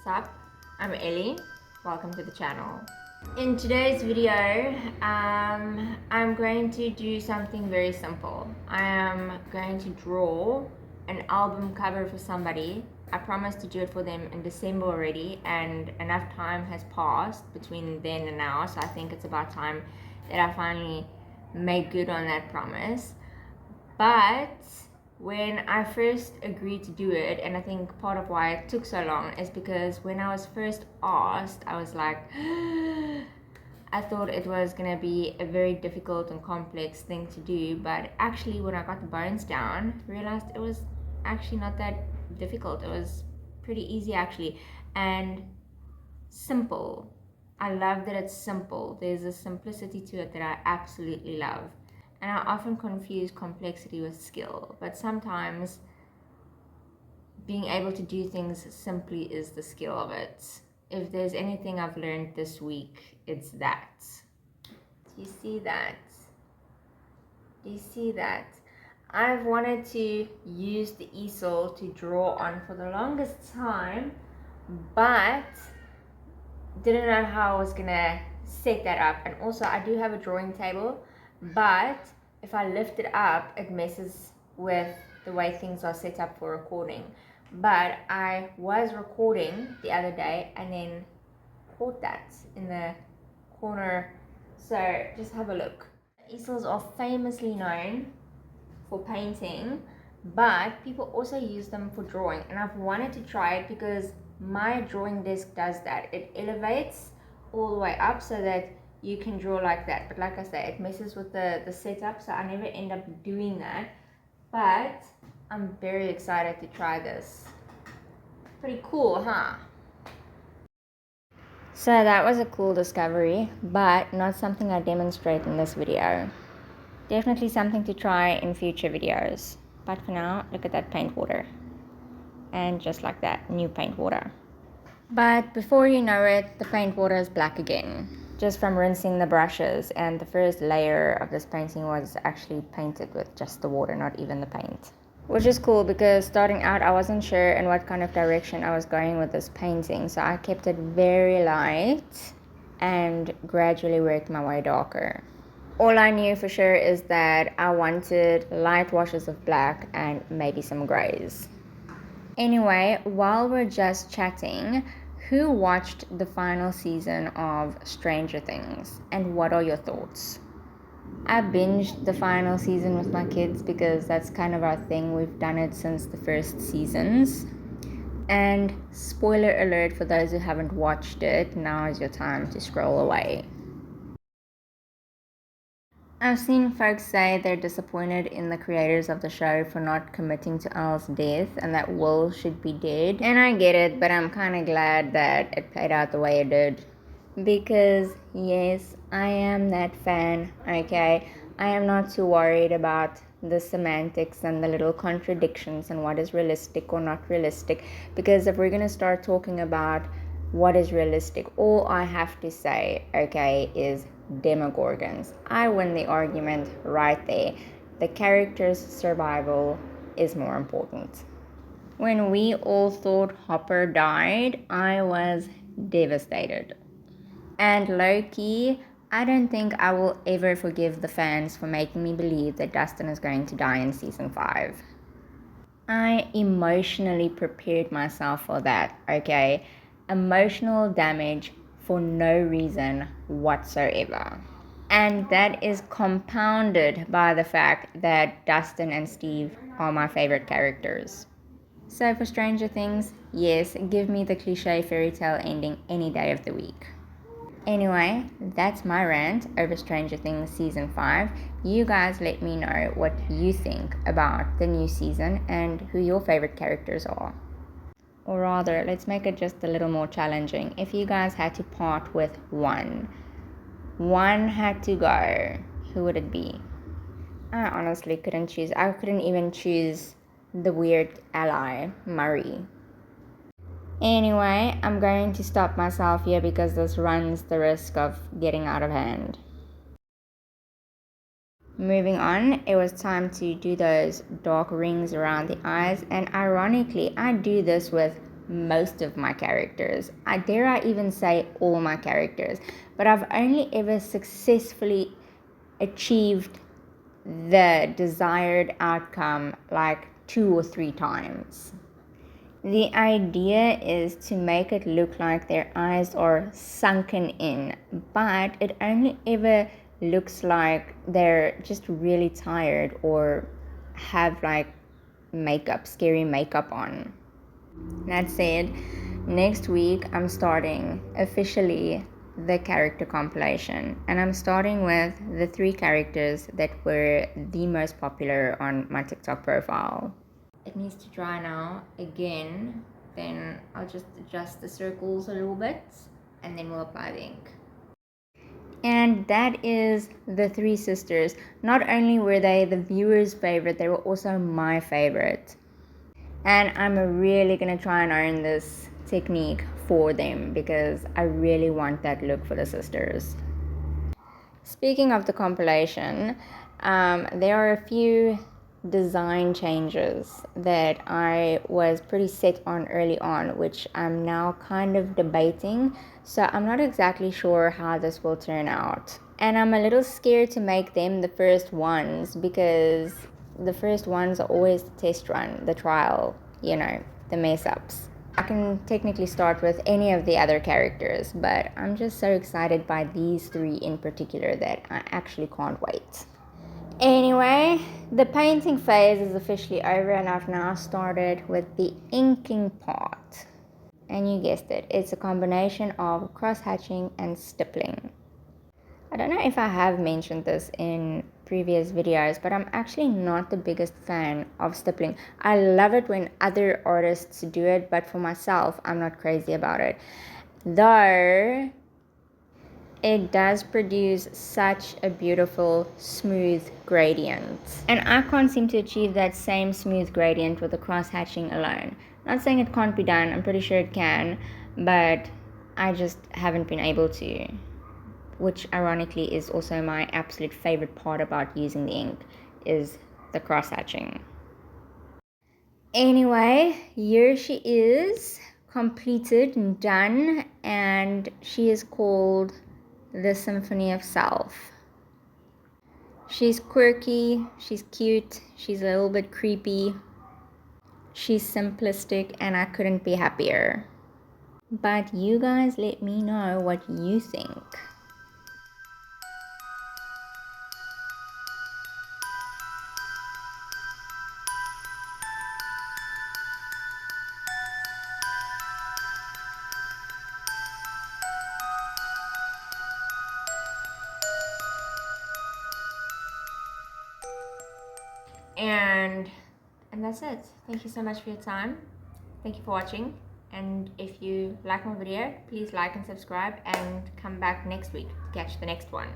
Sup, I'm Ellie. Welcome to the channel. In today's video, I'm going to do something very simple. I am going to draw an album cover for somebody. I promised to do it for them in December already, and enough time has passed between then and now, so I think it's about time that I finally made good on that promise. But when I first agreed to do it, and I think part of why it took so long is because when I was first asked, I was like, I thought it was gonna be a very difficult and complex thing to do, but actually when I got the bones down, realized it was actually not that difficult. It was pretty easy actually, and simple. I love that it's simple. There's a simplicity to it that I absolutely love. And I often confuse complexity with skill, but sometimes being able to do things simply is the skill of it. If there's anything I've learned this week, it's that. Do you see that? Do you see that? I've wanted to use the easel to draw on for the longest time, but didn't know how I was gonna set that up. And also I do have a drawing table, but if I lift it up, it messes with the way things are set up for recording. But I was recording the other day and then caught that in the corner. So just have a look. Easels are famously known for painting, but people also use them for drawing. And I've wanted to try it because my drawing desk does that. It elevates all the way up so that you can draw like that, but like I say, it messes with the setup, so I never end up doing that. But I'm very excited to try this. Pretty cool, huh? So that was a cool discovery, but not something I demonstrate in this video. Definitely something to try in future videos. But for now, look at that paint water. And just like that, new paint water. But before you know it, the paint water is black again, just from rinsing the brushes, and the first layer of this painting was actually painted with just the water, not even the paint. Which is cool because starting out I wasn't sure in what kind of direction I was going with this painting, so I kept it very light and gradually worked my way darker. All I knew for sure is that I wanted light washes of black and maybe some grays. Anyway, while we're just chatting, who watched the final season of Stranger Things and what are your thoughts? I binged the final season with my kids because that's kind of our thing. We've done it since the first seasons. And spoiler alert for those who haven't watched it, now is your time to scroll away. I've seen folks say they're disappointed in the creators of the show for not committing to Al's death and that Will should be dead. And I get it, but I'm kind of glad that it played out the way it did. Because, yes, I am that fan, okay? I am not too worried about the semantics and the little contradictions and what is realistic or not realistic. Because if we're going to start talking about what is realistic, all I have to say, okay, is Demogorgons. I win the argument right there. The character's survival is more important. When we all thought Hopper died, I was devastated. And low-key, I don't think I will ever forgive the fans for making me believe that Dustin is going to die in season 5. I emotionally prepared myself for that, okay? Emotional damage for no reason whatsoever. And that is compounded by the fact that Dustin and Steve are my favorite characters. So for Stranger Things, yes, give me the cliche fairy tale ending any day of the week. Anyway, that's my rant over Stranger Things Season 5. You guys let me know what you think about the new season and who your favorite characters are. Or rather, let's make it just a little more challenging. If you guys had to part with one had to go, who would it be? I honestly couldn't choose. I couldn't even choose the weird ally, Murray. Anyway, I'm going to stop myself here because this runs the risk of getting out of hand. Moving on, it was time to do those dark rings around the eyes, and ironically, I do this with most of my characters. I dare I even say all my characters, but I've only ever successfully achieved the desired outcome like 2 or 3 times. The idea is to make it look like their eyes are sunken in, but it only ever looks like they're just really tired or have like scary makeup on. That said, next week I'm starting officially the character compilation, and I'm starting with the 3 characters that were the most popular on my TikTok profile. It needs to dry now again, then I'll just adjust the circles a little bit and then we'll apply the ink. And that is the 3 sisters. Not only were they the viewers' favorite, they were also my favorite. And I'm really gonna try and earn this technique for them because I really want that look for the sisters. Speaking of the compilation, there are a few design changes that I was pretty set on early on, which I'm now kind of debating. So I'm not exactly sure how this will turn out. And I'm a little scared to make them the first ones because the first ones are always the test run, the trial, the mess ups. I can technically start with any of the other characters, but I'm just so excited by these 3 in particular that I actually can't wait. Anyway, the painting phase is officially over and I've now started with the inking part. And you guessed it, it's a combination of cross-hatching and stippling. I don't know if I have mentioned this in previous videos, but I'm actually not the biggest fan of stippling. I love it when other artists do it, but for myself, I'm not crazy about it. Though it does produce such a beautiful smooth gradient, and I can't seem to achieve that same smooth gradient with the cross hatching alone. Not saying it can't be done, I'm pretty sure it can, but I just haven't been able to, which ironically is also my absolute favorite part about using the ink, is the cross hatching. Anyway, here she is, completed and done, and she is called the Symphony of Self. She's quirky, she's cute, she's a little bit creepy, she's simplistic, and I couldn't be happier. But you guys let me know what you think. And that's it. Thank you so much for your time. Thank you for watching. And if you like my video, please like and subscribe and come back next week to catch the next one.